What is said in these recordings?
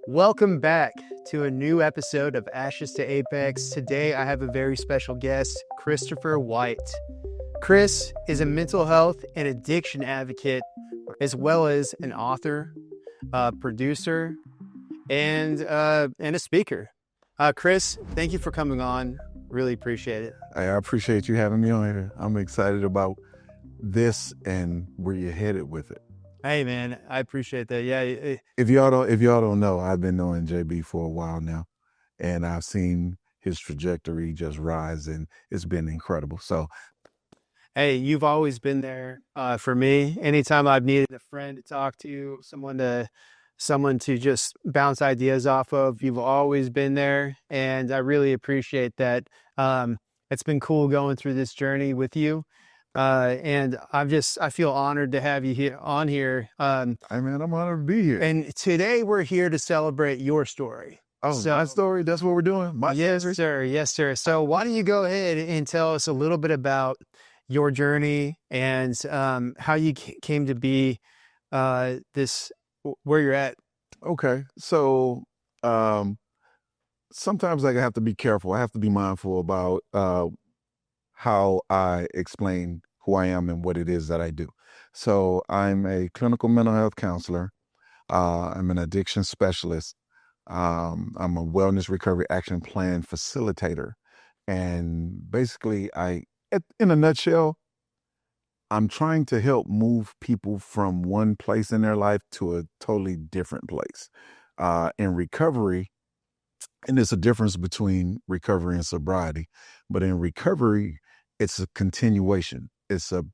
Welcome back to a new episode of Ashes to Apex. Today I have a very special guest, Christopher White. Chris is a mental health and addiction advocate, as well as an author, producer, and a speaker. Chris, thank you for coming on. Really appreciate it. I appreciate you having me on here. I'm excited about this and where you're headed with it. Hey man, I appreciate that. Yeah. If y'all don't know, I've been knowing JB for a while now, and I've seen his trajectory just rise, and it's been incredible. So, hey, you've always been there for me. Anytime I've needed a friend to talk to, someone to just bounce ideas off of, you've always been there, and I really appreciate that. It's been cool going through this journey with you. And I feel honored to have you on here. hey man, I'm honored to be here. And today we're here to celebrate your story. Oh, my story. That's what we're doing. Yes, sir. Yes, sir. So why don't you go ahead and tell us a little bit about your journey and how you came to be where you're at. Okay. So sometimes I have to be careful. I have to be mindful about how I explain who I am and what it is that I do. So I'm a clinical mental health counselor. I'm an addiction specialist. I'm a wellness recovery action plan facilitator. And basically, in a nutshell, I'm trying to help move people from one place in their life to a totally different place. In recovery, and there's a difference between recovery and sobriety, but in recovery, it's a continuation. It's a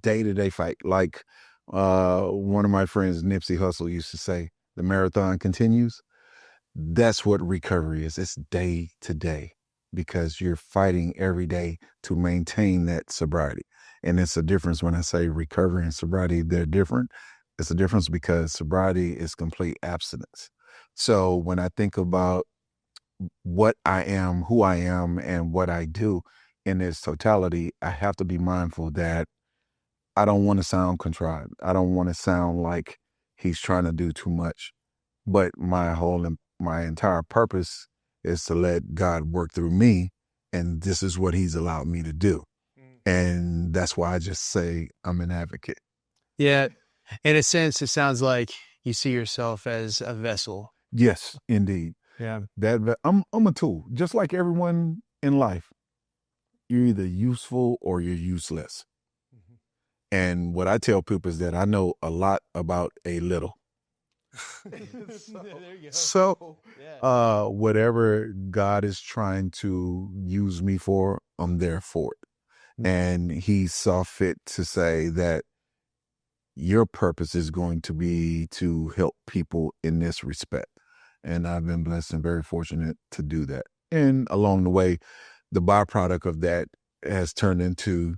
day-to-day fight. Like one of my friends, Nipsey Hussle, used to say, the marathon continues. That's what recovery is. It's day to day because you're fighting every day to maintain that sobriety. And it's a difference when I say recovery and sobriety, they're different. It's a difference because sobriety is complete abstinence. So when I think about what I am, who I am, and what I do in its totality, I have to be mindful that I don't want to sound contrived. I don't want to sound like he's trying to do too much. But my entire purpose is to let God work through me, and this is what he's allowed me to do. And that's why I just say I'm an advocate. Yeah. In a sense, it sounds like you see yourself as a vessel. Yes, indeed. Yeah. I'm a tool, just like everyone in life. You're either useful or you're useless. Mm-hmm. And what I tell people is that I know a lot about a little. So whatever God is trying to use me for, I'm there for it. Mm-hmm. And he saw fit to say that your purpose is going to be to help people in this respect. And I've been blessed and very fortunate to do that. And along the way, the byproduct of that has turned into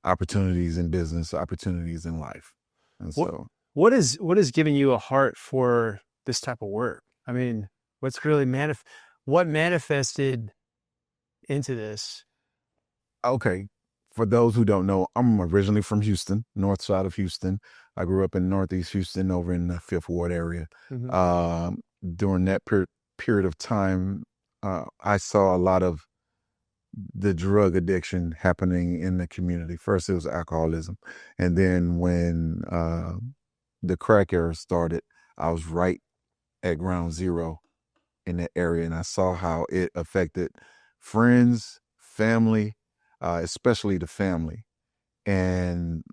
opportunities in business, opportunities in life. And so what is giving you a heart for this type of work? I mean, what's really what manifested into this? Okay. For those who don't know, I'm originally from Houston, north side of Houston. I grew up in Northeast Houston over in the 5th Ward area. Mm-hmm. During that period of time, I saw a lot of the drug addiction happening in the community. First, it was alcoholism. And then when the crack era started, I was right at ground zero in that area. And I saw how it affected friends, family, especially the family. And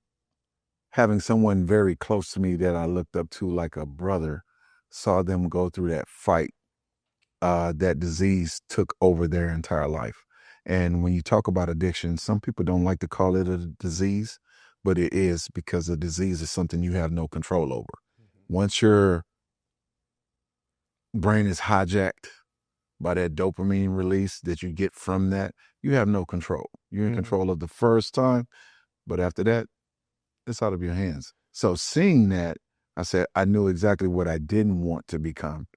having someone very close to me that I looked up to like a brother, saw them go through that fight, that disease took over their entire life. And when you talk about addiction, some people don't like to call it a disease, but it is, because a disease is something you have no control over. Mm-hmm. Once your brain is hijacked by that dopamine release that you get from that, you have no control. You're in control of the first time, but after that, it's out of your hands. So seeing that, I said, I knew exactly what I didn't want to become.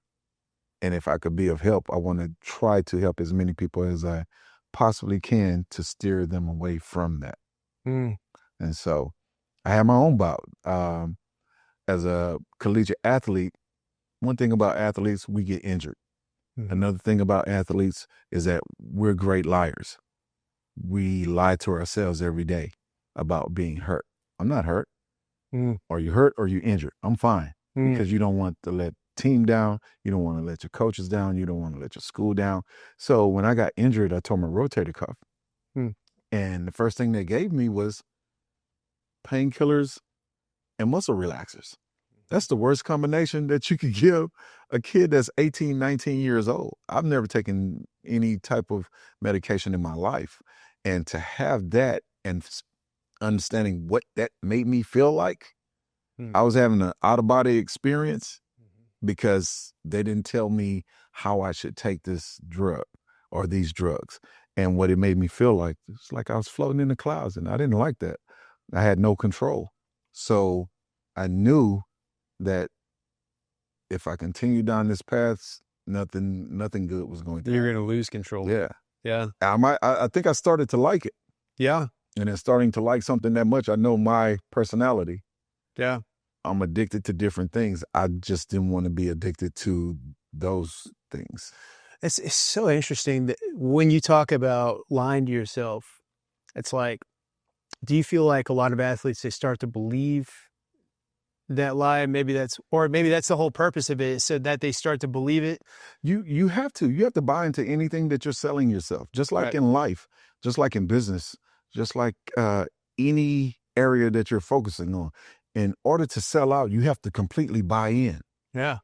And if I could be of help, I want to try to help as many people as I possibly can to steer them away from that. Mm. And so I had my own bout. As a collegiate athlete, one thing about athletes, we get injured. Mm-hmm. Another thing about athletes is that we're great liars. We lie to ourselves every day about being hurt. I'm not hurt. Are you hurt or you injured? I'm fine. Because you don't want to let team down. You don't want to let your coaches down. You don't want to let your school down. So when I got injured, I tore my rotator cuff. And the first thing they gave me was painkillers and muscle relaxers. That's the worst combination that you could give a kid that's 18, 19 years old. I've never taken any type of medication in my life. And to have that and understanding what that made me feel like, I was having an out-of-body experience because they didn't tell me how I should take this drug or these drugs. And what it made me feel like, it's like I was floating in the clouds, and I didn't like that. I had no control. So I knew that if I continued down this path, nothing good was going to happen. You're going to lose control. Yeah. Yeah. I think I started to like it. Yeah. And then starting to like something that much, I know my personality. Yeah. I'm addicted to different things. I just didn't want to be addicted to those things. It's so interesting that when you talk about lying to yourself, it's like, do you feel like a lot of athletes, they start to believe that lie? Maybe that's the whole purpose of it, so that they start to believe it. You have to buy into anything that you're selling yourself, just like in life, just like in business, just like any area that you're focusing on. In order to sell out, you have to completely buy in. Yeah.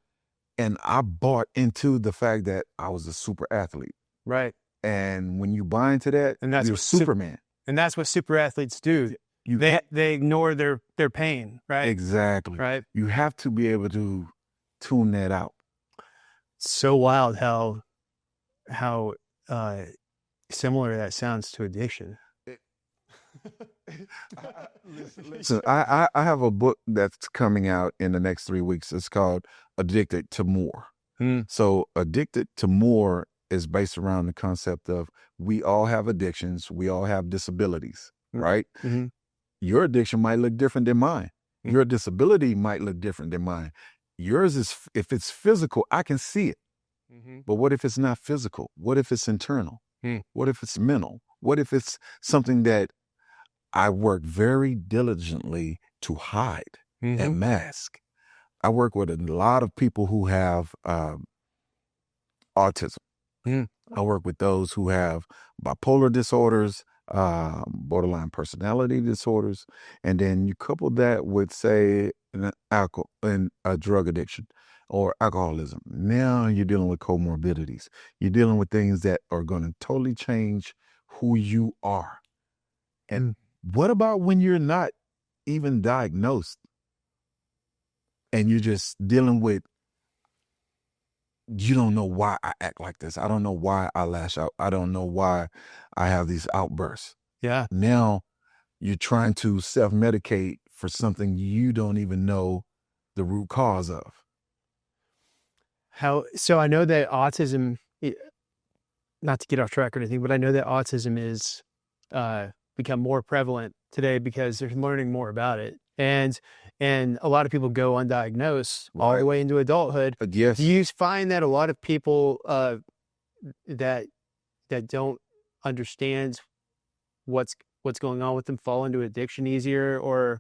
And I bought into the fact that I was a super athlete. Right. And when you buy into that, and that's you're what Superman. And that's what super athletes do. They ignore their pain, right? Exactly. Right. You have to be able to tune that out. So wild how similar that sounds to addiction. Listen, I have a book that's coming out in the next 3 weeks. It's called Addicted to More. So Addicted to More is based around the concept of we all have addictions. We all have disabilities, right? Your addiction might look different than mine. Your disability might look different than mine. Yours is, if it's physical, I can see it. But what if it's not physical? What if it's internal? What if it's mental? What if it's something that I work very diligently to hide and mask? I work with a lot of people who have autism. I work with those who have bipolar disorders, borderline personality disorders, and then you couple that with, say, a drug addiction or alcoholism. Now you're dealing with comorbidities. You're dealing with things that are going to totally change who you are. And what about when you're not even diagnosed and you're just dealing with, you don't know why I act like this. I don't know why I lash out. I don't know why I have these outbursts. Yeah. Now you're trying to self-medicate for something you don't even know the root cause of. So I know that autism, not to get off track or anything, but I know that autism is become more prevalent today because they're learning more about it. And a lot of people go undiagnosed all the way into adulthood. Yes. Do you find that a lot of people that don't understand what's going on with them fall into addiction easier, or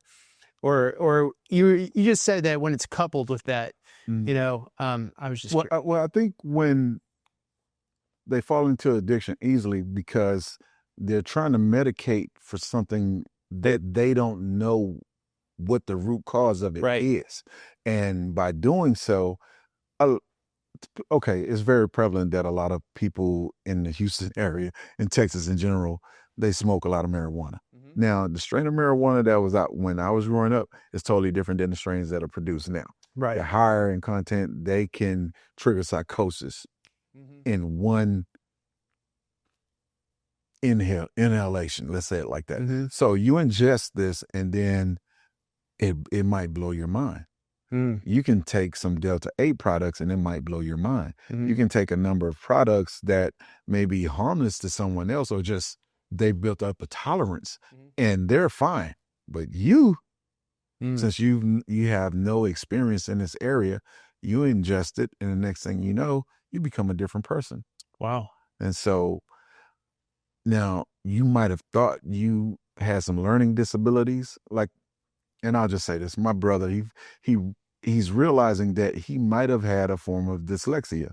you just said that when it's coupled with that, I was just well, I think when they fall into addiction easily because they're trying to medicate for something that they don't know what the root cause of it is. And by doing so, it's very prevalent that a lot of people in the Houston area, in Texas in general, they smoke a lot of marijuana. Now, the strain of marijuana that was out when I was growing up is totally different than the strains that are produced now. Right. They're higher in content. They can trigger psychosis in one inhalation. Let's say it like that. So you ingest this and then it might blow your mind. You can take some Delta 8 products and it might blow your mind. You can take a number of products that may be harmless to someone else, or just they've built up a tolerance and they're fine. But you, since you have no experience in this area, you ingest it, and the next thing you know, you become a different person. Wow. And so now you might have thought you had some learning disabilities, like, and I'll just say this: my brother, he's realizing that he might have had a form of dyslexia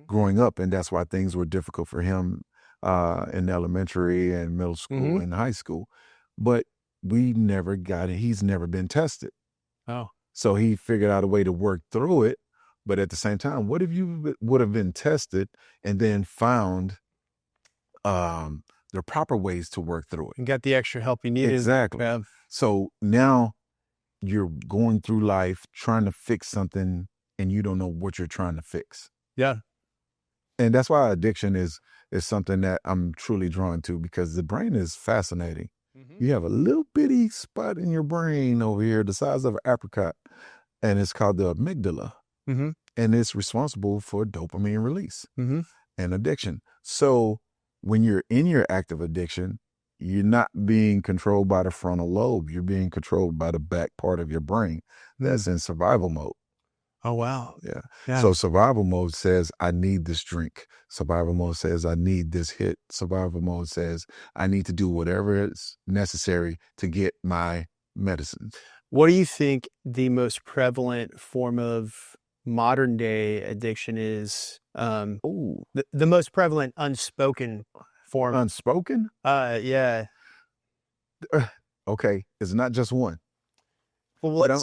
growing up, and that's why things were difficult for him in elementary and middle school and high school. But we never got it. He's never been tested. Oh. So he figured out a way to work through it. But at the same time, what if you would have been tested and then found the proper ways to work through it? And got the extra help you needed. Exactly. Yeah. So now you're going through life trying to fix something and you don't know what you're trying to fix. Yeah. And that's why addiction is something that I'm truly drawn to, because the brain is fascinating. You have a little bitty spot in your brain over here the size of an apricot, and it's called the amygdala. And it's responsible for dopamine release and addiction. So when you're in your active addiction, you're not being controlled by the frontal lobe. You're being controlled by the back part of your brain that's in survival mode. Oh, wow. Yeah. So survival mode says, I need this drink. Survival mode says, I need this hit. Survival mode says, I need to do whatever is necessary to get my medicines. What do you think the most prevalent form of modern day addiction is? The most prevalent unspoken form. Unspoken? Yeah. Okay. It's not just one. Well, let's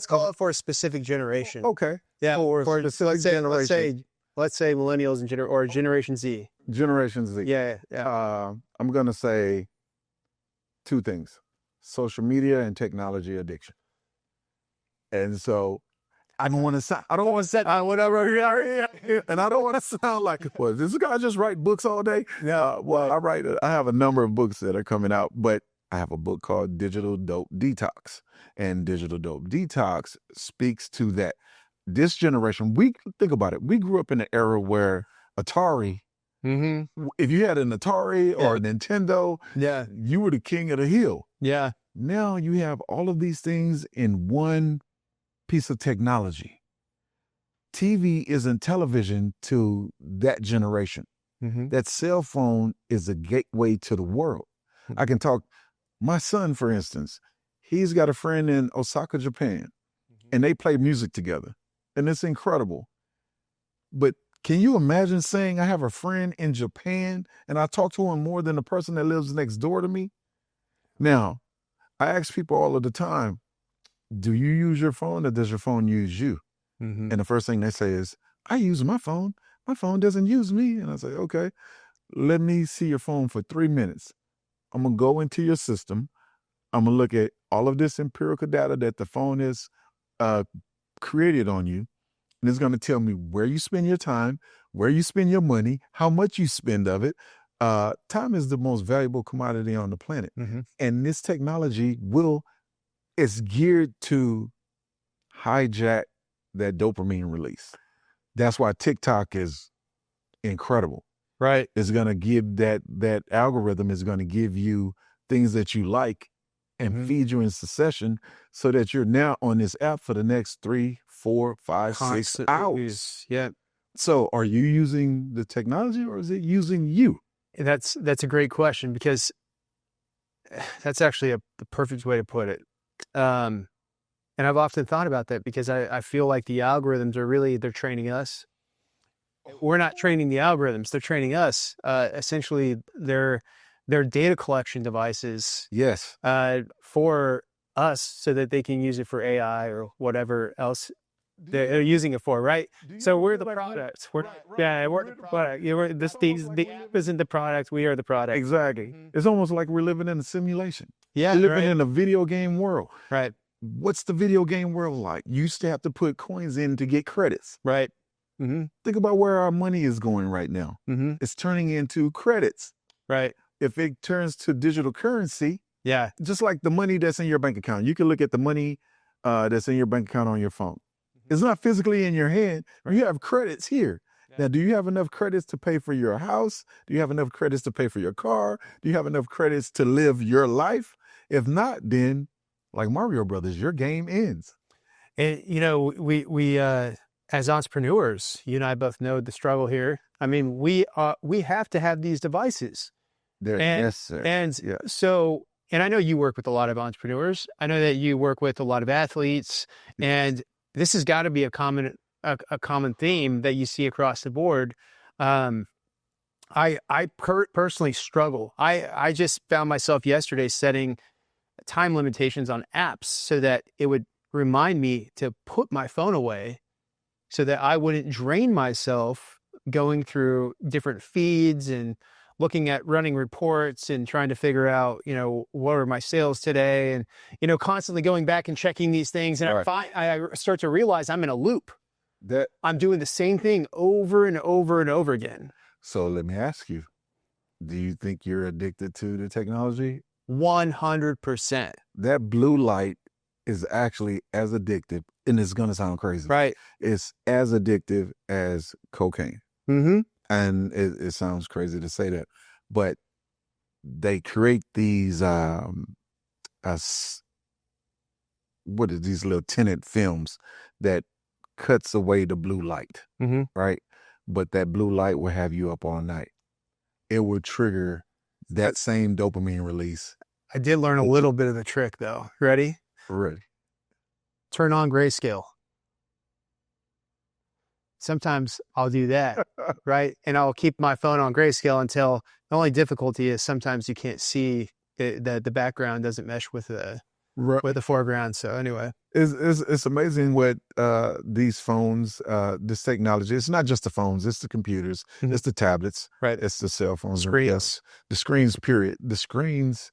call it for a specific generation. Okay. Yeah. For a specific generation. Let's say millennials and or Generation Z. Generation Z. Yeah. I'm going to say two things: social media and technology addiction. And so I don't want to sound like, well, does this guy just write books all day? No. I have a number of books that are coming out, but I have a book called Digital Dope Detox. And Digital Dope Detox speaks to that. This generation, think about it. We grew up in an era where Atari, if you had an Atari or a Nintendo, you were the king of the hill. Yeah. Now you have all of these things in one piece of technology. TV isn't television to that generation. That cell phone is a gateway to the world. I can talk, my son, for instance, he's got a friend in Osaka, Japan, and they play music together, and it's incredible. But can you imagine saying I have a friend in Japan and I talk to him more than the person that lives next door to me? Now, I ask people all of the time, do you use your phone or does your phone use you? And the first thing they say is, I use my phone. My phone doesn't use me. And I say, okay, let me see your phone for 3 minutes. I'm going to go into your system. I'm going to look at all of this empirical data that the phone has created on you. And it's going to tell me where you spend your time, where you spend your money, how much you spend of it. Time is the most valuable commodity on the planet. And this technology it's geared to hijack that dopamine release. That's why TikTok is incredible. Right. It's going to give that algorithm is going to give you things that you like and feed you in succession so that you're now on this app for the next 3, 4, 5, 6 hours. Yeah. So are you using the technology or is it using you? That's a great question, because that's actually the perfect way to put it. And I've often thought about that, because I feel like the algorithms are they're training us. We're not training the algorithms, they're training us. Essentially, they're data collection devices. Yes. For us, so that they can use it for AI or whatever else they're using it for, right? So we're the product. We're the product. The app isn't the product. We are the product. Exactly. It's almost like we're living in a simulation. Yeah. We're living in a video game world. Right. What's the video game world like? You used to have to put coins in to get credits. Right. Think about where our money is going right now. It's turning into credits. Right. If it turns to digital currency, just like the money that's in your bank account, you can look at the money that's in your bank account on your phone. It's not physically in your hand, or you have credits here. Now, do you have enough credits to pay for your house? Do you have enough credits to pay for your car? Do you have enough credits to live your life? If not, then, like Mario Brothers, your game ends. And we as entrepreneurs, you and I both know the struggle here. I mean, we have to have these devices. Yes, sir. And Yeah. so, and I know you work with a lot of entrepreneurs. I know that you work with a lot of athletes, and this has got to be a common theme that you see across the board. I personally struggle. I just found myself yesterday setting time limitations on apps so that it would remind me to put my phone away so that I wouldn't drain myself going through different feeds and looking at running reports and trying to figure out, what are my sales today? And, constantly going back and checking these things. And I start to realize I'm in a loop. That I'm doing the same thing over and over and over again. So let me ask you, do you think you're addicted to the technology? 100%. That blue light is actually as addictive, and it's going to sound crazy. Right. It's as addictive as cocaine. Mm-hmm. And it sounds crazy to say that, but they create these, these little tinted films that cuts away the blue light, right? But that blue light will have you up all night. It will trigger that same dopamine release. I did learn a little bit of the trick, though. Ready? Ready. Turn on grayscale. Sometimes I'll do that, right? And I'll keep my phone on grayscale until the only difficulty is sometimes you can't see that the background doesn't mesh with the foreground. So anyway, it's amazing what these phones, this technology. It's not just the phones; it's the computers, it's the tablets, right? It's the cell phones, screens. Yes, the screens. Period. The screens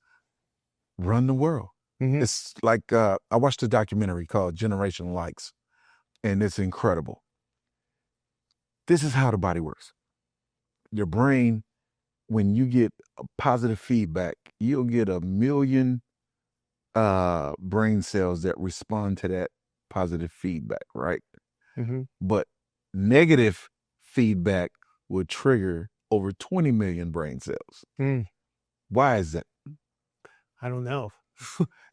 run the world. It's like I watched a documentary called "Generation Likes," and it's incredible. This is how the body works. Your brain, when you get positive feedback, you'll get 1 million brain cells that respond to that positive feedback, right? But negative feedback will trigger over 20 million brain cells. Why is that? I don't know.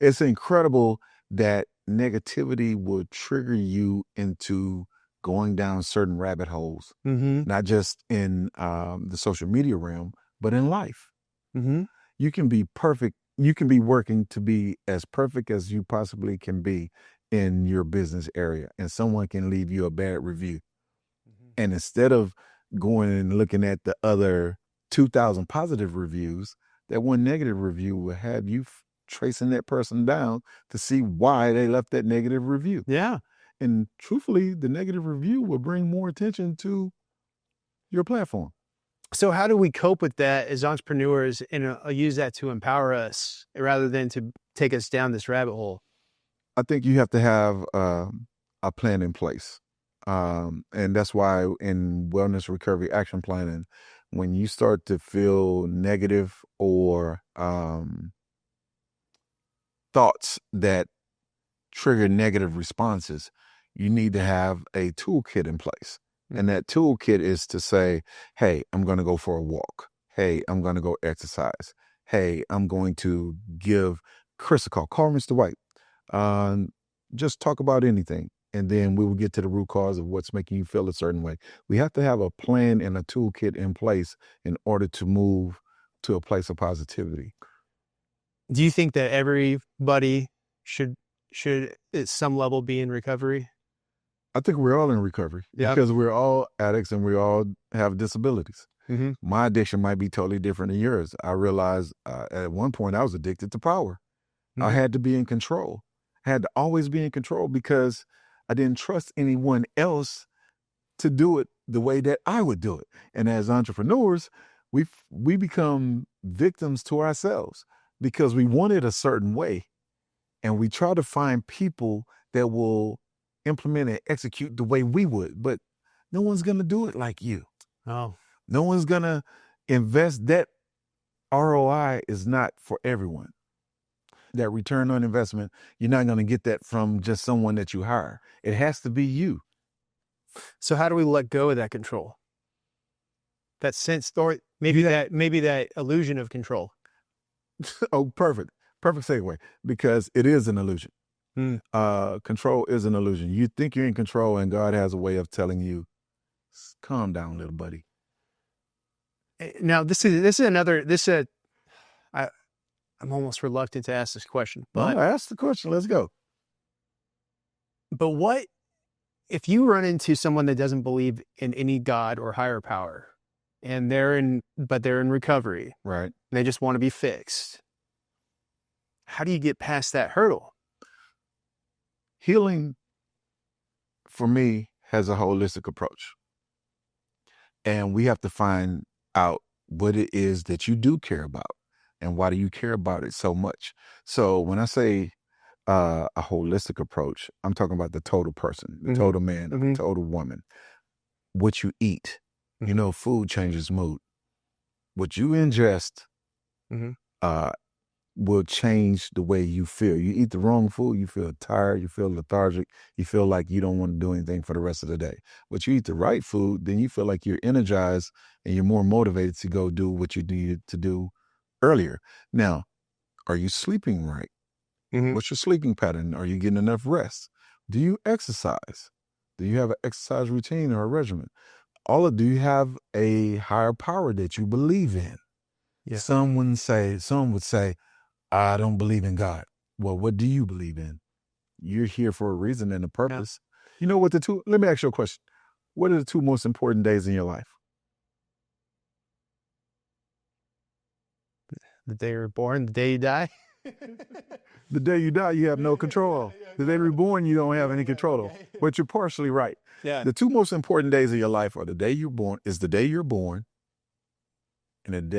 It's incredible that negativity will trigger you into going down certain rabbit holes, not just in the social media realm, but in life. You can be perfect. You can be working to be as perfect as you possibly can be in your business area, and someone can leave you a bad review. And instead of going and looking at the other 2,000 positive reviews, that one negative review will have you tracing that person down to see why they left that negative review. Yeah. And truthfully, the negative review will bring more attention to your platform. So how do we cope with that as entrepreneurs and use that to empower us rather than to take us down this rabbit hole? I think you have to have a plan in place. And that's why in wellness recovery action planning, when you start to feel negative or thoughts that trigger negative responses, you need to have a toolkit in place. And that toolkit is to say, hey, I'm going to go for a walk. Hey, I'm going to go exercise. Hey, I'm going to give Chris a call. Call Mr. White. Just talk about anything. And then we will get to the root cause of what's making you feel a certain way. We have to have a plan and a toolkit in place in order to move to a place of positivity. Do you think that everybody should at some level be in recovery? I think we're all in recovery because we're all addicts and we all have disabilities. My addiction might be totally different than yours. I realized at one point I was addicted to power. I had to be in control. I had to always be in control because I didn't trust anyone else to do it the way that I would do it. And as entrepreneurs, we become victims to ourselves because we want it a certain way. And we try to find people that will implement and execute the way we would, but no one's going to do it like you. Oh, no one's going to invest. That ROI is not for everyone. That return on investment, you're not going to get that from just someone that you hire. It has to be you. So how do we let go of that control? That sense, or maybe that illusion of control. Oh, perfect segue, because it is an illusion. Control is an illusion. You think you're in control, and God has a way of telling you, calm down, little buddy. Now, I'm almost reluctant to ask this question, but No, ask the question. Let's go. But what if you run into someone that doesn't believe in any God or higher power, and they're in recovery, right? And they just want to be fixed? How do you get past that hurdle? Healing, for me, has a holistic approach. And we have to find out what it is that you do care about and why do you care about it so much. So when I say a holistic approach, I'm talking about the total person, the total man, the total woman. What you eat, food changes mood. What you ingest will change the way you feel. You eat the wrong food, you feel tired, you feel lethargic, you feel like you don't want to do anything for the rest of the day. But you eat the right food, then you feel like you're energized and you're more motivated to go do what you needed to do earlier. Now, are you sleeping right? What's your sleeping pattern? Are you getting enough rest? Do you exercise? Do you have an exercise routine or a regimen? Do you have a higher power that you believe in? Yeah. Some would say, I don't believe in God. Well, what do you believe in? You're here for a reason and a purpose. Yeah. You know what let me ask you a question. What are the two most important days in your life? The day you're born, the day you die. The day you die, you have no control. The day you're born, you don't have any control. But you're partially right. Yeah. The two most important days of your life are the day you're born, and the day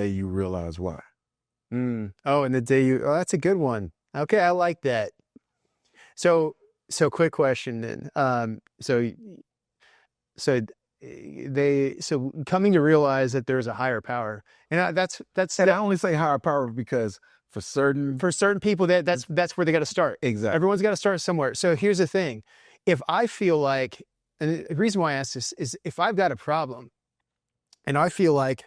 you realize why. Oh, and the day that's a good one. Okay, I like that. So quick question then. So coming to realize that there's a higher power, and that's. And I only say higher power because for certain people that's where they got to start. Exactly. Everyone's got to start somewhere. So here's the thing: if I feel like, and the reason why I ask this is if I've got a problem, and I feel like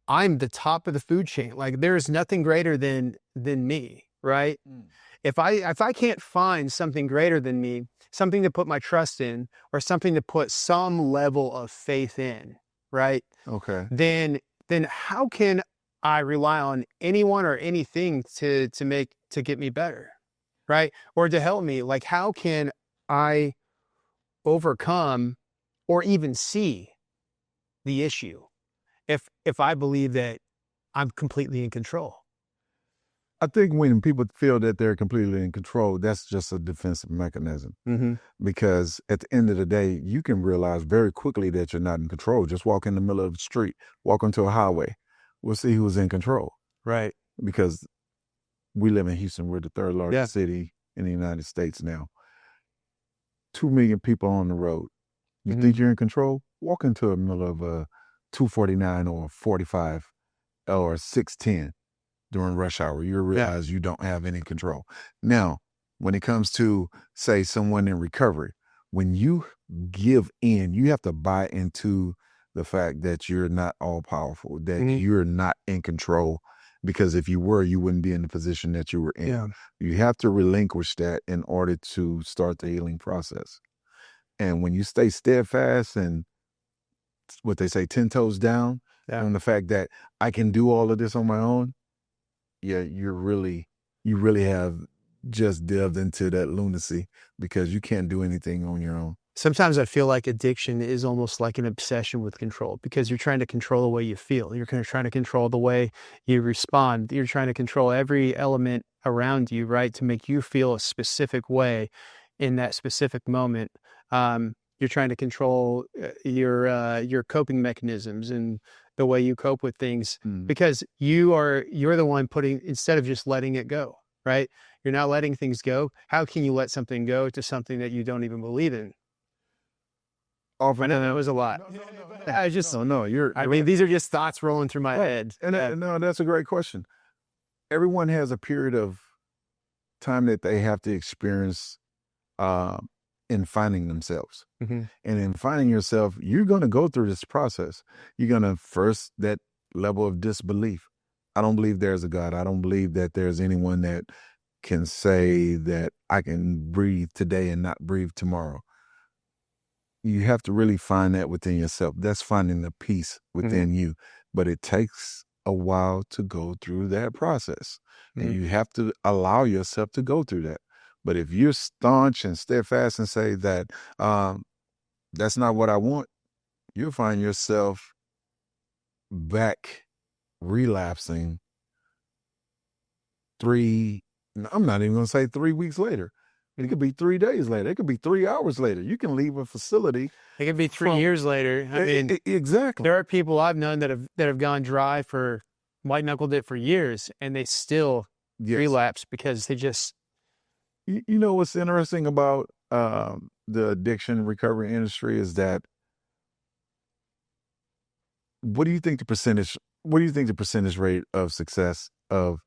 I'm the top of the food chain. Like there's nothing greater than me, right? If I can't find something greater than me, something to put my trust in, or something to put some level of faith in, right? Okay. Then how can I rely on anyone or anything to get me better, right? Or to help me? Like how can I overcome or even see the issue if I believe that I'm completely in control? I think when people feel that they're completely in control, that's just a defensive mechanism. Because at the end of the day, you can realize very quickly that you're not in control. Just walk in the middle of the street, walk onto a highway. We'll see who's in control. Right. Because we live in Houston. We're the third largest city in the United States now. 2 million people on the road. You think you're in control? Walk into the middle of a 249 or 45 or 610 during rush hour. You realize you don't have any control. Now, when it comes to, say, someone in recovery, when you give in, you have to buy into the fact that you're not all powerful, that you're not in control, because if you were, you wouldn't be in the position that you were in. Yeah. You have to relinquish that in order to start the healing process. And when you stay steadfast and what they say, 10 toes down on the fact that I can do all of this on my own, you really have just delved into that lunacy, because you can't do anything on your own. Sometimes I feel like addiction is almost like an obsession with control, because you're trying to control the way you feel. You're trying to control the way you respond. You're trying to control every element around you, right, to make you feel a specific way in that specific moment. You're trying to control your coping mechanisms and the way you cope with things, because you're the one instead of just letting it go, right? You're not letting things go. How can you let something go to something that you don't even believe in? Often, I know that was a lot. I mean, these are just thoughts rolling through my head. No, that's a great question. Everyone has a period of time that they have to experience in finding themselves. And in finding yourself, you're going to go through this process. You're going to first, that level of disbelief. I don't believe there's a God. I don't believe that there's anyone that can say that I can breathe today and not breathe tomorrow. You have to really find that within yourself. That's finding the peace within you. But it takes a while to go through that process. And you have to allow yourself to go through that. But if you're staunch and steadfast and say that that's not what I want, you'll find yourself back relapsing I'm not even going to say 3 weeks later. It could be 3 days later. It could be 3 hours later. You can leave a facility. It could be 3 years later. I mean, exactly. There are people I've known that have gone dry for white knuckled it for years, and they still relapse because they just. You know what's interesting about the addiction recovery industry is that. What do you think the percentage rate of success of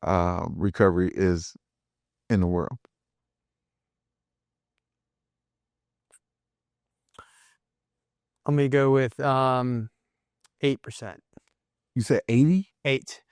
recovery is in the world? I'm going to go with 8%. You said 80? 8.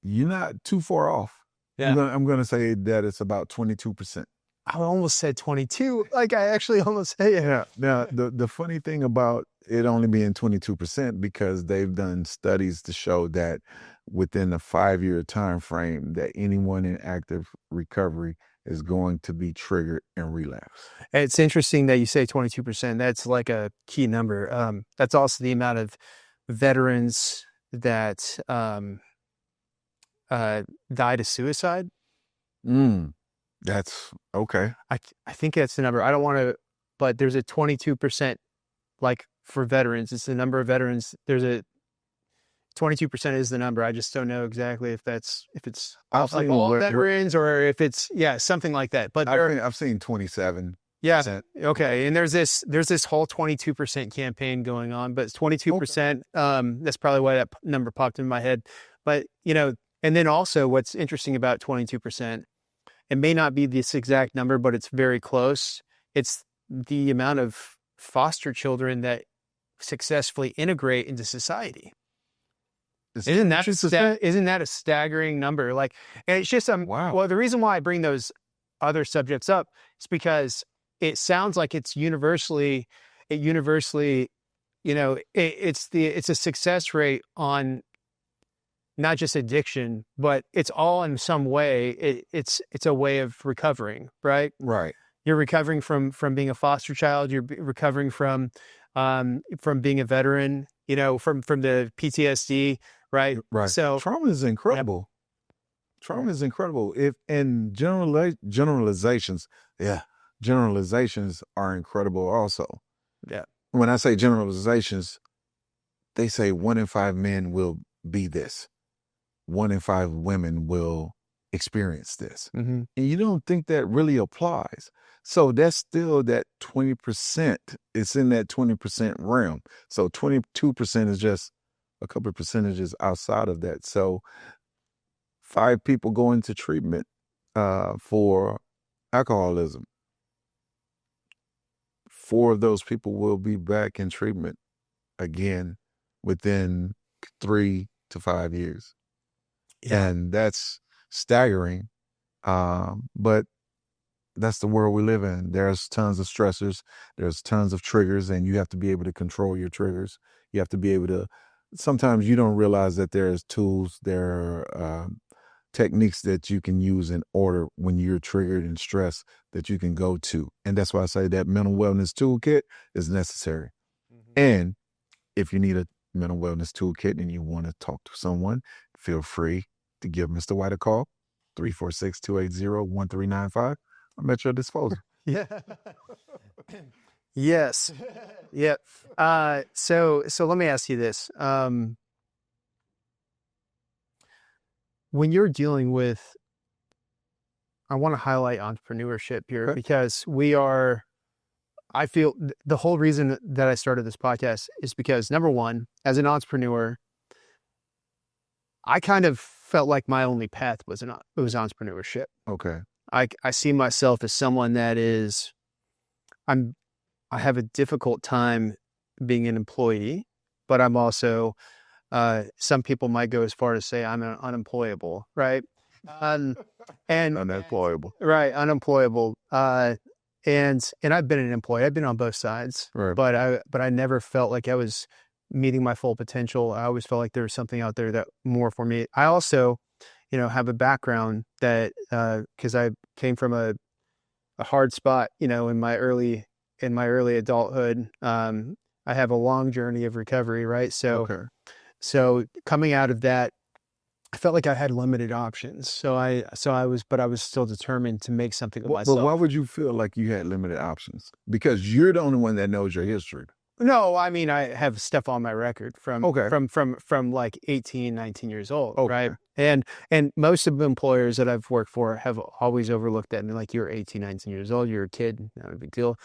You're not too far off. Yeah. I'm going to say that it's about 22%. I almost said 22. Like I actually almost said it. Yeah. Now, the funny thing about it only being 22%, because they've done studies to show that within a 5-year time frame that anyone in active recovery is going to be triggered and relapse. It's interesting that you say 22%. That's like a key number. That's also the amount of veterans that died of suicide. That's okay. I think that's the number. I don't want to, but there's a 22%, like for veterans. It's the number of veterans. There's a 22% is the number. I just don't know exactly if it's like all veterans or if it's something like that. But I've seen 27%. Yeah. Okay. And there's this whole 22% campaign going on, but it's 22%. That's probably why that number popped in my head. But and then also what's interesting about 22%, it may not be this exact number, but it's very close. It's the amount of foster children that successfully integrate into society. Isn't that a staggering number? Like, and it's just wow. Well, the reason why I bring those other subjects up is because it sounds like it's universally, it's a success rate on not just addiction, but it's all in some way. It's a way of recovering, right? Right. You're recovering from being a foster child. You're recovering from being a veteran. From the PTSD, right? Right. So trauma is incredible. Yep. Trauma is incredible. Generalizations are incredible also. Yeah. When I say generalizations, they say 1 in 5 men will be this. 1 in 5 women will experience this. Mm-hmm. And you don't think that really applies. So that's still that 20%. It's in that 20% realm. So 22% is just a couple of percentages outside of that. So 5 people go into treatment for alcoholism. 4 of those people will be back in treatment again within 3 to 5 years. Yeah. And that's staggering. But that's the world we live in. There's tons of stressors. There's tons of triggers, and you have to be able to control your triggers. You have to be able to, sometimes you don't realize that there's tools, there are techniques that you can use in order when you're triggered and stressed that you can go to. And that's why I say that mental wellness toolkit is necessary. Mm-hmm. And if you need a mental wellness toolkit and you want to talk to someone, feel free to give Mr. White a call, 346-280-1395. I'm at your disposal. Yeah. Yes. Yeah. So let me ask you this. When you're dealing with, I want to highlight entrepreneurship here because I feel the whole reason that I started this podcast is because, number one, as an entrepreneur, I kind of felt like my only path was entrepreneurship. Okay. I see myself as someone that I have a difficult time being an employee, but I'm also, some people might go as far to say I'm unemployable, right? And Unemployable. right, unemployable. And I've been unemployed. I've been on both sides, Right. but I never felt like I was meeting my full potential. I always felt like there was something out there that more for me. I also, have a background that because I came from a hard spot, in my early adulthood. I have a long journey of recovery, right? Okay. So coming out of that, I felt like I had limited options. But I was still determined to make something of But myself. why would you feel like you had limited options? Because you're the only one that knows your history. No, I mean, I have stuff on my record from Okay. from like 18, 19 years old, Okay. right? And most of the employers that I've worked for have always overlooked that, and like, you're 18, 19 years old, you're a kid, not a big deal,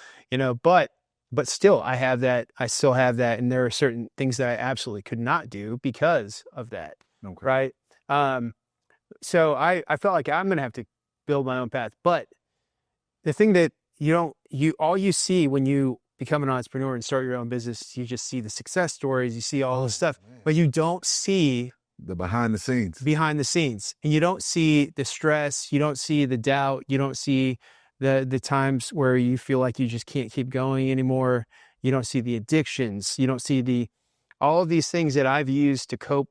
but still I have that, I still have that, and there are certain things that I absolutely could not do because of that, Okay. right? So I felt like I'm gonna have to build my own path. But the thing that all you see when you become an entrepreneur and start your own business, you just see the success stories, you see all this stuff, but you don't see the behind the scenes. And you don't see the stress, you don't see the doubt, you don't see the times where you feel like you just can't keep going anymore. You don't see the addictions, you don't see all of these things that I've used to cope,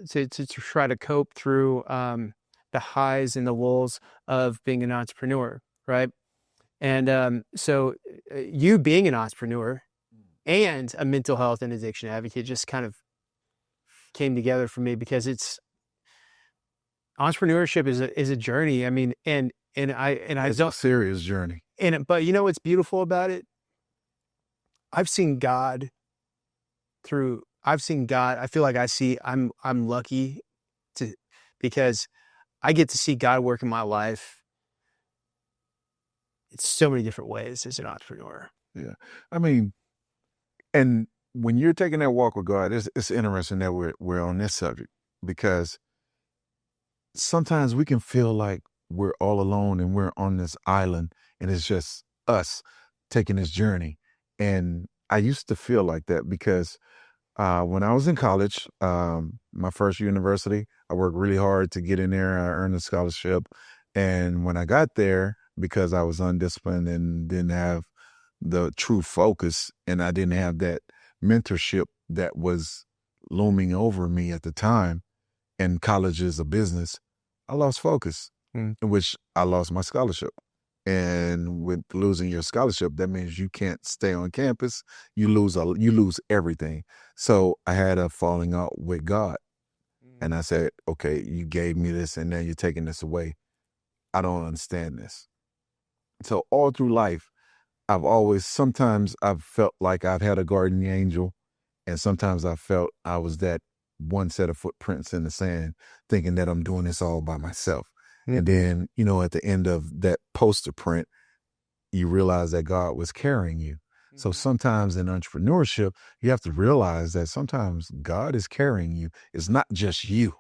to try to cope through the highs and the lows of being an entrepreneur, right? And so you being an entrepreneur and a mental health and addiction advocate just kind of came together for me, because entrepreneurship is a journey. I mean, and It's a serious journey. But you know what's beautiful about it? I've seen God. I feel like I'm lucky because I get to see God work in my life in so many different ways as an entrepreneur. Yeah. I mean, and when you're taking that walk with God, it's interesting that we're on this subject, because sometimes we can feel like we're all alone and we're on this island and it's just us taking this journey. And I used to feel like that because when I was in college, my first university, I worked really hard to get in there. I earned a scholarship. And when I got there, because I was undisciplined and didn't have the true focus, and I didn't have that mentorship that was looming over me at the time, and college is a business, I lost focus, in which I lost my scholarship. And with losing your scholarship, that means you can't stay on campus. You lose everything. So I had a falling out with God. And I said, okay, you gave me this and now you're taking this away. I don't understand this. So all through life, sometimes I've felt like I've had a guardian angel, and sometimes I felt I was that one set of footprints in the sand, thinking that I'm doing this all by myself. And then, at the end of that poster print, you realize that God was carrying you. So sometimes in entrepreneurship, you have to realize that sometimes God is carrying you. It's not just you.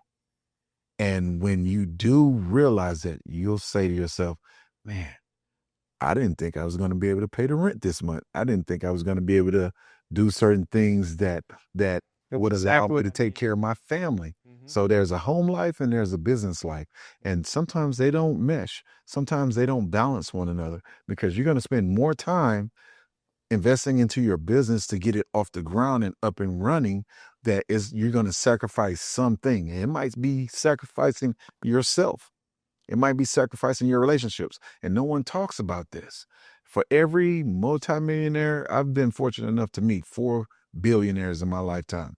And when you do realize that, you'll say to yourself, man, I didn't think I was going to be able to pay the rent this month. I didn't think I was going to be able to do certain things that would allow me to take care of my family. So there's a home life and there's a business life. And sometimes they don't mesh. Sometimes they don't balance one another, because you're going to spend more time investing into your business to get it off the ground and up and running. You're going to sacrifice something. It might be sacrificing yourself. It might be sacrificing your relationships. And no one talks about this. For every multimillionaire, I've been fortunate enough to meet 4 billionaires in my lifetime.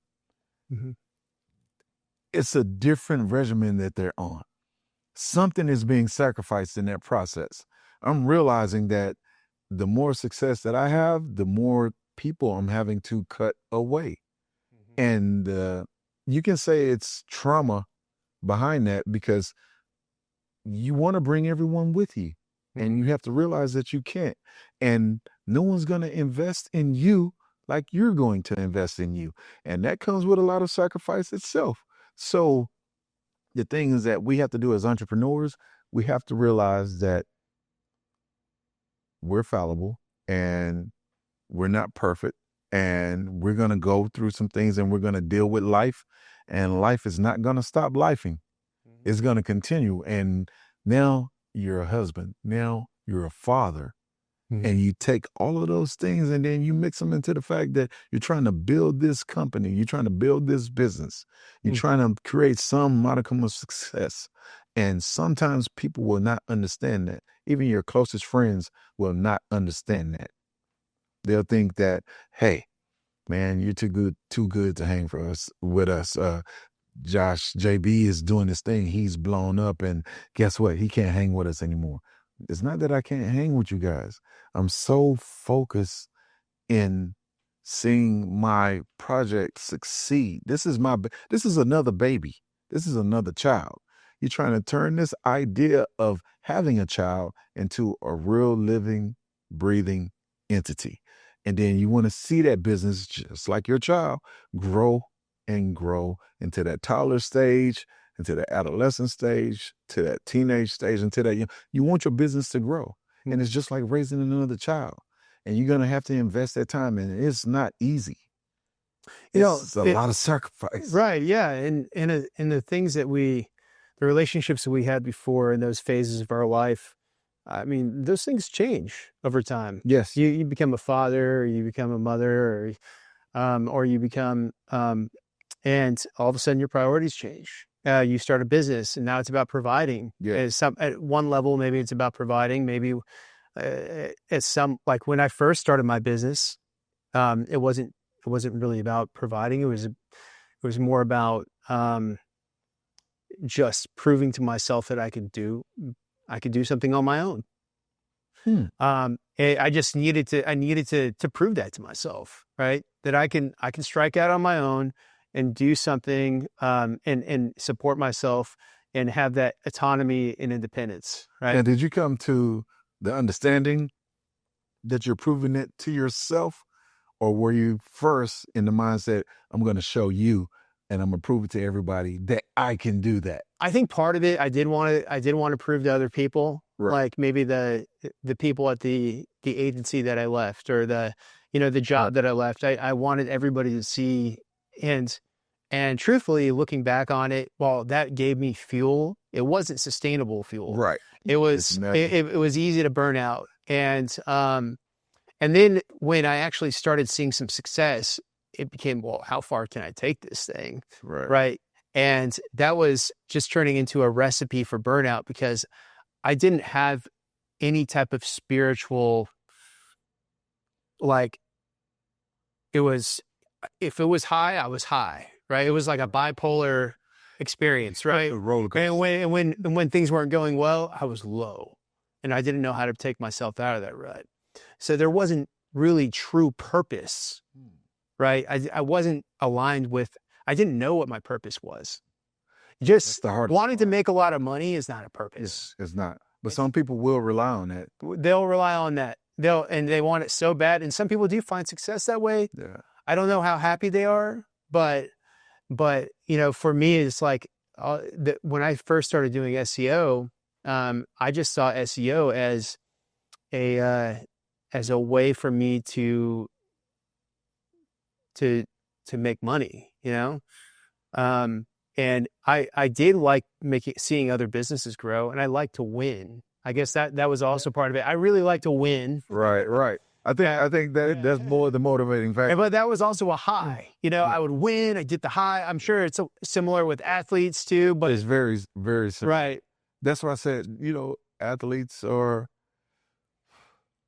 It's a different regimen that they're on. Something is being sacrificed in that process. I'm realizing that the more success that I have, the more people I'm having to cut away. And you can say it's trauma behind that, because you want to bring everyone with you, and you have to realize that you can't. And no one's going to invest in you like you're going to invest in you. And that comes with a lot of sacrifice itself. So the things that we have to do as entrepreneurs, we have to realize that we're fallible and we're not perfect, and we're going to go through some things, and we're going to deal with life, and life is not going to stop lifing. It's going to continue. And now you're a husband. Now you're a father. And you take all of those things and then you mix them into the fact that you're trying to build this company. You're trying to build this business. You're trying to create some modicum of success. And sometimes people will not understand that. Even your closest friends will not understand that. They'll think that, hey, man, you're too good to hang with us. Josh, JB is doing this thing. He's blown up, and guess what? He can't hang with us anymore. It's not that I can't hang with you guys. I'm so focused in seeing my project succeed. This is another baby. This is another child. You're trying to turn this idea of having a child into a real living, breathing entity. And then you want to see that business, just like your child, grow and grow into that toddler stage, into the adolescent stage, to that teenage stage, into that you want your business to grow. And it's just like raising another child. And you're going to have to invest that time in it. It's not easy. It's a lot of sacrifice. Right, yeah. And the things that the relationships that we had before in those phases of our life, I mean, those things change over time. Yes. You become a father, or you become a mother, or you become, and all of a sudden your priorities change. You start a business, and now it's about providing. Yeah. At one level, maybe it's about providing. Maybe like when I first started my business, it wasn't really about providing. It was more about just proving to myself that I could do something on my own. I just needed to prove that to myself, right? That I can strike out on my own and do something, and support myself and have that autonomy and independence, right? And did you come to the understanding that you're proving it to yourself, or were you first in the mindset, I'm going to show you and I'm going to prove it to everybody that I can do that? I think part of it, I did want to prove to other people, right. Like maybe the people at the agency that I left, or the job that I left. I wanted everybody to see, and truthfully, looking back on it, while that gave me fuel, it wasn't sustainable fuel. Right. It was it was easy to burn out, and then when I actually started seeing some success, it became, well, how far can I take this thing? Right. And that was just turning into a recipe for burnout, because I didn't have any type of spiritual, like, if it was high, I was high, right? It was like a bipolar experience, right? And when things weren't going well, I was low, and I didn't know how to take myself out of that rut. So there wasn't really true purpose, right? I wasn't aligned with, I didn't know what my purpose was. Just wanting to make a lot of money is not a purpose. It's not. But some people will rely on that. They'll rely on that. They want it so bad. And some people do find success that way. Yeah. I don't know how happy they are, but for me, it's like when I first started doing SEO, I just saw SEO as a way for me to make money, and I did like seeing other businesses grow, and I like to win. I guess that was also part of it. I really like to win. Right. I think that's more the motivating factor. But that was also a high. I would win. I did the high. I'm sure it's similar with athletes too. But it's very, very similar. Right. That's why I said,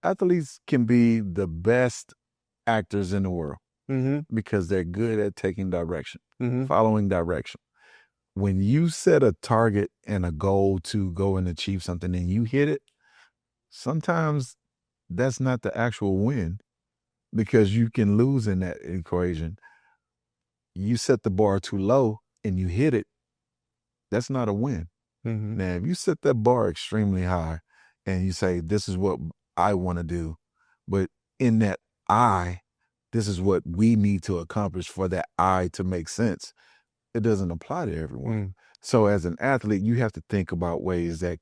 athletes can be the best actors in the world, because they're good at taking direction, following direction. When you set a target and a goal to go and achieve something and you hit it, sometimes that's not the actual win, because you can lose in that equation. You set the bar too low and you hit it, that's not a win. Now, if you set that bar extremely high and you say, this is what I want to do, but in that this is what we need to accomplish for that to make sense, it doesn't apply to everyone. So as an athlete, you have to think about ways that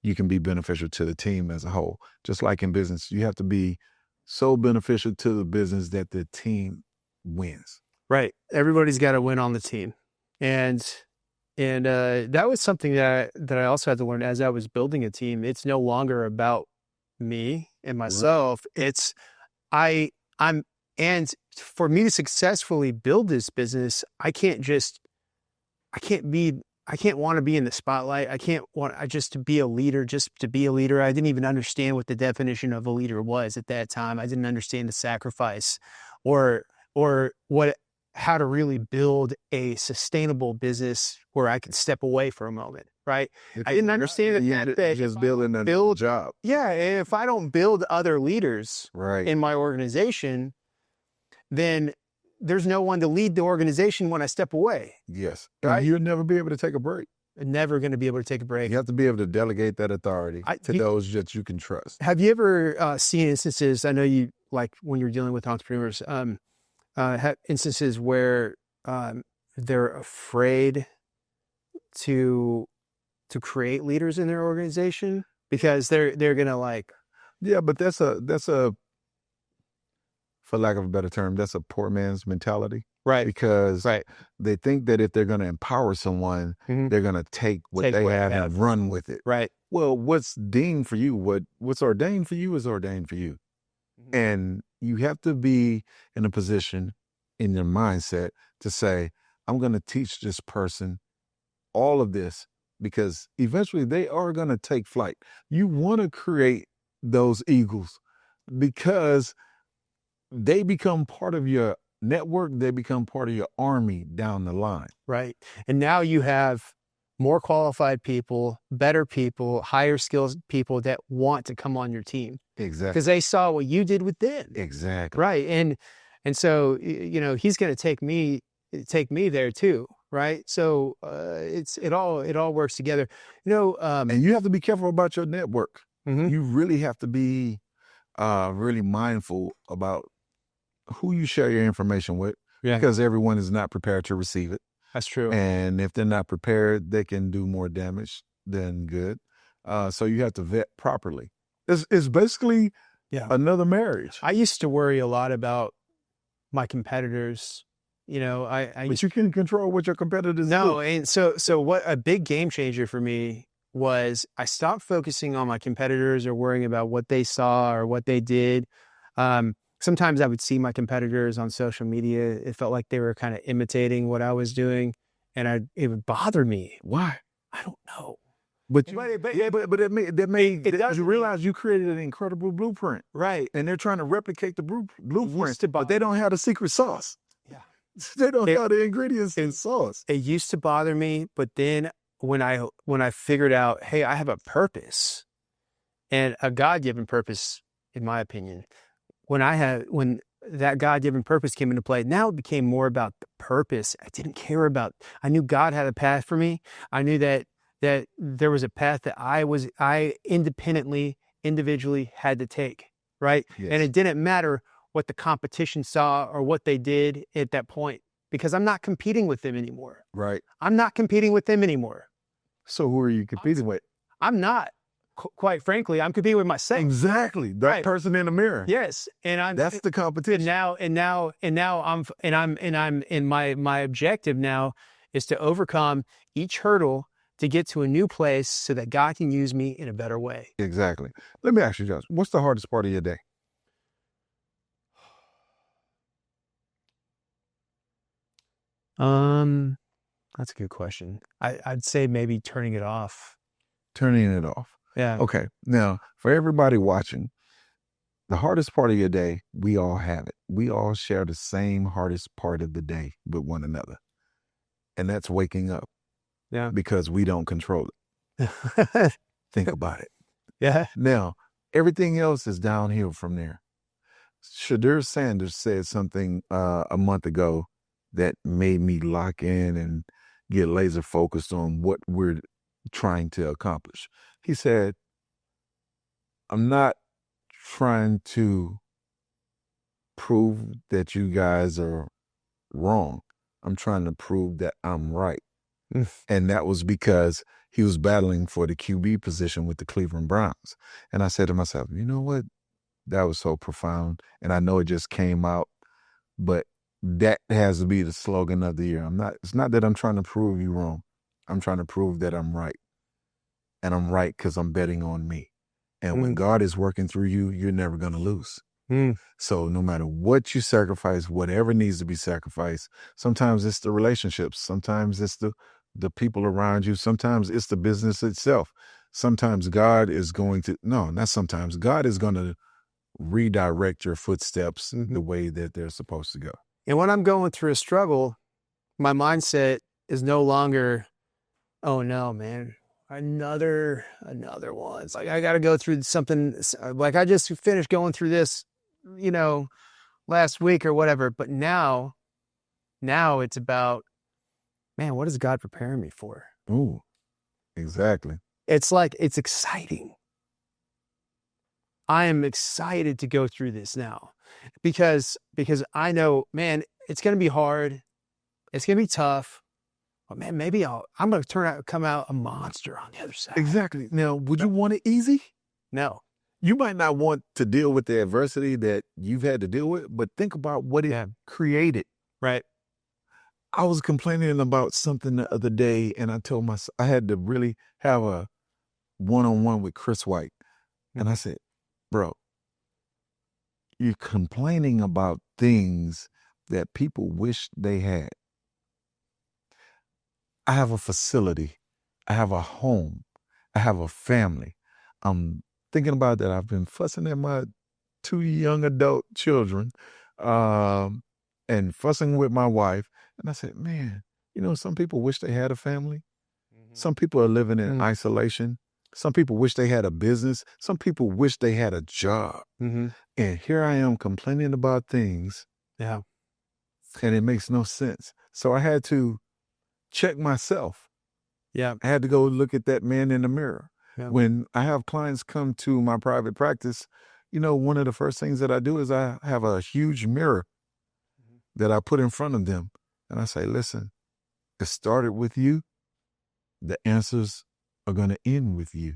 you can be beneficial to the team as a whole. Just like in business, you have to be so beneficial to the business that the team wins. Right. Everybody's got to win on the team. And And that was something that I also had to learn as I was building a team. It's no longer about me and myself. It's I I'm and for me to successfully build this business, I can't want to be in the spotlight. I just to be a leader, just to be a leader. I didn't even understand what the definition of a leader was at that time. I didn't understand the sacrifice or how to really build a sustainable business where I could step away for a moment. Right. I didn't understand that just building a job. Yeah. If I don't build other leaders in my organization, then there's no one to lead the organization when I step away. Yes. Right? And you'll never be able to take a break. Never going to be able to take a break. You have to be able to delegate that authority to those that you can trust. Have you ever seen instances, I know you, like when you're dealing with entrepreneurs, have instances where they're afraid to create leaders in their organization because they're going to like. Yeah, but that's a, for lack of a better term, that's a poor man's mentality. Right. Because they think that if they're going to empower someone, they're going to take what they have and run with it. Right. Well, what's deemed for you, what's ordained for you is ordained for you. Mm-hmm. And you have to be in a position in your mindset to say, I'm going to teach this person all of this because eventually they are going to take flight. You want to create those eagles because they become part of your network. They become part of your army down the line. Right. And now you have more qualified people, better people, higher skills people that want to come on your team. Exactly. Because they saw what you did with them. Exactly. Right. And so, he's going to take me there too. Right. So it all works together. And you have to be careful about your network. Mm-hmm. You really have to be really mindful about who you share your information with, because everyone is not prepared to receive it. That's true. And if they're not prepared, they can do more damage than good. So you have to vet properly. It's basically another marriage. I used to worry a lot about my competitors. But you can control what your competitors do. No, and so what a big game changer for me was I stopped focusing on my competitors or worrying about what they saw or what they did. Sometimes I would see my competitors on social media. It felt like they were kind of imitating what I was doing, and it would bother me. Why? I don't know. But you realize you created an incredible blueprint, right? And they're trying to replicate the blueprint, but they don't have the secret sauce. Yeah, they don't have the ingredients in sauce. It used to bother me, but then when I figured out, hey, I have a purpose, and a God-given purpose, in my opinion. When that God-given purpose came into play, now it became more about the purpose. I knew God had a path for me. I knew that there was a path that I individually had to take, right? Yes. And it didn't matter what the competition saw or what they did at that point, because I'm not competing with them anymore. Right. I'm not competing with them anymore. So who are you competing with? I'm not. Quite frankly, I'm competing with myself. Exactly. That person in the mirror. Yes. That's the competition. And my objective now is to overcome each hurdle to get to a new place so that God can use me in a better way. Exactly. Let me ask you, Josh, what's the hardest part of your day? That's a good question. I'd say maybe turning it off. Turning it off. Yeah. Okay. Now, for everybody watching, the hardest part of your day, we all have it. We all share the same hardest part of the day with one another. And that's waking up. Yeah. Because we don't control it. Think about it. Yeah. Now, everything else is downhill from there. Shadur Sanders said something a month ago that made me lock in and get laser focused on what we're trying to accomplish. He said, I'm not trying to prove that you guys are wrong. I'm trying to prove that I'm right. And that was because he was battling for the QB position with the Cleveland Browns. And I said to myself, you know what? That was so profound. And I know it just came out, but that has to be the slogan of the year. It's not that I'm trying to prove you wrong. I'm trying to prove that I'm right. And I'm right because I'm betting on me. And when God is working through you, you're never going to lose. So no matter what you sacrifice, whatever needs to be sacrificed, sometimes it's the relationships, sometimes it's the people around you, sometimes it's the business itself. Sometimes God is going to, no, not sometimes, God is going to redirect your footsteps the way that they're supposed to go. And when I'm going through a struggle, my mindset is no longer, oh no, man, another one. It's like, I got to go through something. Like I just finished going through this, last week or whatever. But now it's about, man, what is God preparing me for? Ooh, exactly. It's like, it's exciting. I am excited to go through this now because I know, man, it's going to be hard. It's going to be tough. But man, maybe I'm going to come out a monster on the other side. Exactly. Now, would you want it easy? No. You might not want to deal with the adversity that you've had to deal with, but think about what it created. Right. I was complaining about something the other day, and I told myself I had to really have a one-on-one with Chris White. And I said, bro, you're complaining about things that people wish they had. I have a facility. I have a home. I have a family. I'm thinking about that. I've been fussing at my 2 young adult children and fussing with my wife. And I said, man, some people wish they had a family. Some people are living in isolation. Some people wish they had a business. Some people wish they had a job. And here I am complaining about things. Yeah. And it makes no sense. So I had to check myself. Yeah. I had to go look at that man in the mirror. Yeah. When I have clients come to my private practice, one of the first things that I do is I have a huge mirror that I put in front of them. And I say, listen, it started with you. The answers are going to end with you.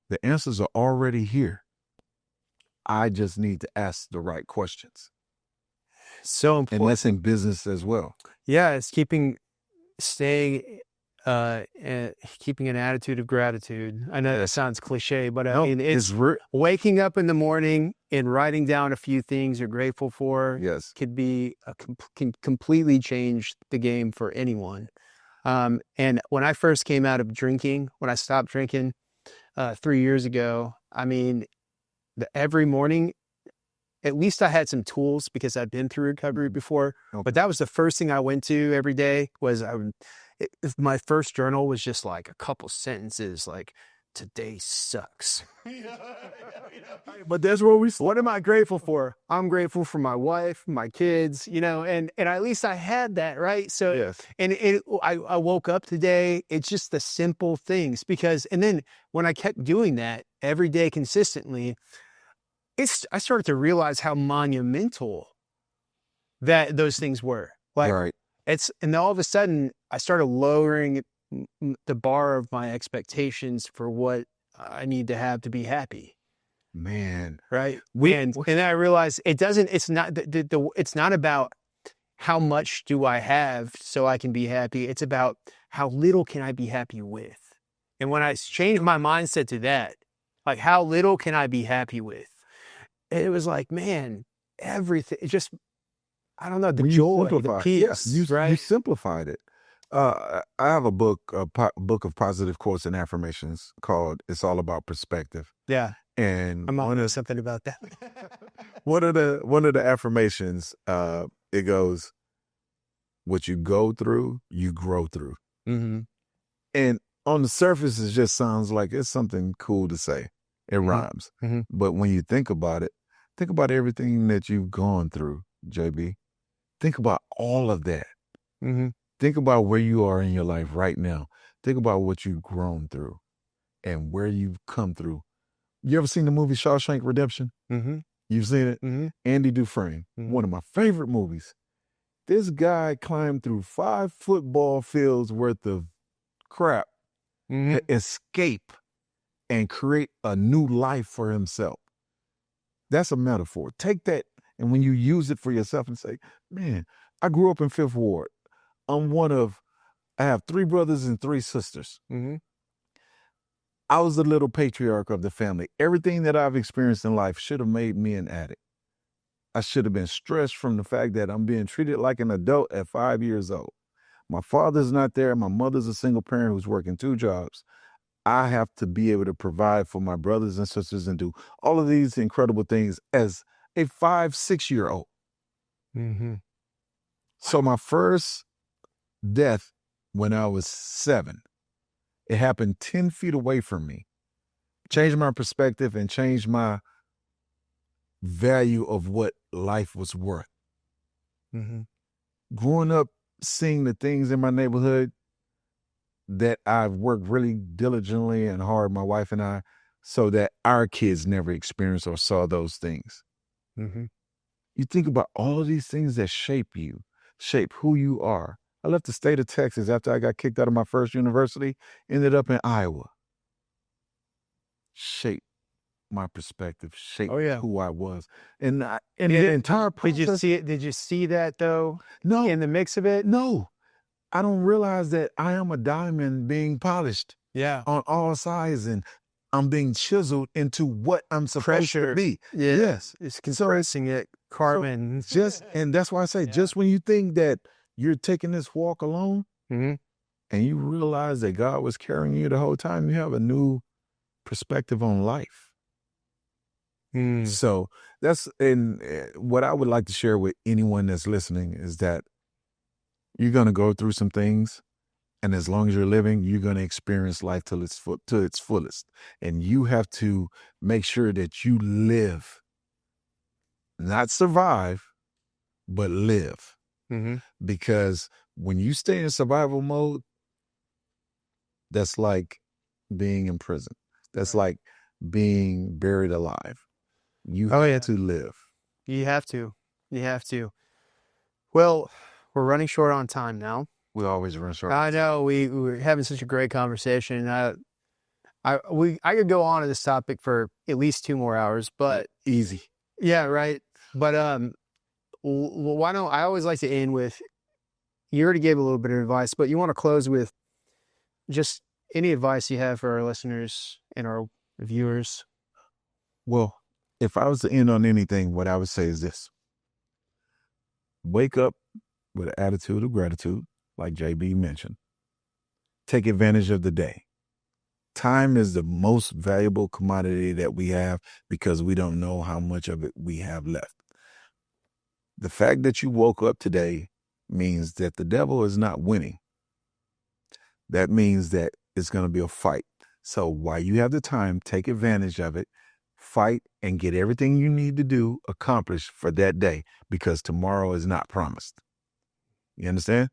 The answers are already here. I just need to ask the right questions. So important. And that's in business as well. Yeah, it's keeping an attitude of gratitude. I know that sounds cliche, but I mean, it's waking up in the morning and writing down a few things you're grateful for. Yes, can completely change the game for anyone. And when I first came out of drinking, when I stopped drinking 3 years ago, I mean, every morning, at least I had some tools because I'd been through recovery before. Okay. But that was the first thing I went to every day was my first journal was just like a couple sentences like, today sucks. But that's where what am I grateful for? I'm grateful for my wife, my kids, and at least I had that, right? So, yes. And I woke up today, it's just the simple things and then when I kept doing that every day consistently, I started to realize how monumental that those things were. Like, right. And then all of a sudden I started lowering the bar of my expectations for what I need to have to be happy. Man. Right. And I realized it's not about how much do I have so I can be happy. It's about how little can I be happy with. And when I changed my mindset to that, like how little can I be happy with? It was like, man, everything, I don't know, the joy, the peace. Yes, right? You simplified it. I have a book of positive quotes and affirmations called "It's All About Perspective." Yeah, and I'm on something about that. one of the affirmations, it goes, "What you go through, you grow through." Mm-hmm. And on the surface, it just sounds like it's something cool to say. It rhymes, but when you think about it, think about everything that you've gone through, JB. Think about all of that. Mm-hmm. Think about where you are in your life right now. Think about what you've grown through and where you've come through. You ever seen the movie Shawshank Redemption? Mm-hmm. You've seen it? Mm-hmm. Andy Dufresne, one of my favorite movies. This guy climbed through 5 football fields worth of crap to escape and create a new life for himself. That's a metaphor. Take that, and when you use it for yourself and say, man, I grew up in Fifth Ward. I'm one of I have 3 brothers and 3 sisters. Mm-hmm. I was the little patriarch of the family. Everything that I've experienced in life should have made me an addict. I should have been stressed from the fact that I'm being treated like an adult at 5 years old. My father's not there. My mother's a single parent who's working 2 jobs. I have to be able to provide for my brothers and sisters and do all of these incredible things as a 5, 6-year-old. Mm-hmm. So my first death when I was 7, it happened 10 feet away from me. Changed my perspective and changed my value of what life was worth. Mm-hmm. Growing up, seeing the things in my neighborhood that I've worked really diligently and hard, my wife and I, so that our kids never experienced or saw those things. Mm-hmm. You think about all of these things that shape you, shape who you are. I left the state of Texas after I got kicked out of my first university, ended up in Iowa. Shaped my perspective, shaped who I was. And the entire process. Did you see that though? No. In the mix of it? No. I don't realize that I am a diamond being polished on all sides, and I'm being chiseled into what I'm supposed to be. Yeah. Yes. It's compressing it, carbon. And that's why I say, just when you think that you're taking this walk alone, Mm-hmm. and you realize that God was carrying you the whole time, you have a new perspective on life. Mm. So that's what I would like to share with anyone that's listening is that you're going to go through some things, and as long as you're living, you're going to experience life to its fullest. And you have to make sure that you live, not survive, but live. Mm-hmm. Because when you stay in survival mode, that's like being in prison. That's like being buried alive. You have to live. You have to. You have to. Well, we're running short on time now. We always run short. I know. We're having such a great conversation. I could go on to this topic for at least 2 more hours, but easy. Yeah, right. But why don't I always like to end with, you already gave a little bit of advice, but you want to close with just any advice you have for our listeners and our viewers? Well, if I was to end on anything, what I would say is this. Wake up with an attitude of gratitude, like JB mentioned. Take advantage of the day. Time is the most valuable commodity that we have because we don't know how much of it we have left. The fact that you woke up today means that the devil is not winning. That means that it's going to be a fight. So while you have the time, take advantage of it, fight, and get everything you need to do accomplished for that day, because tomorrow is not promised. You understand?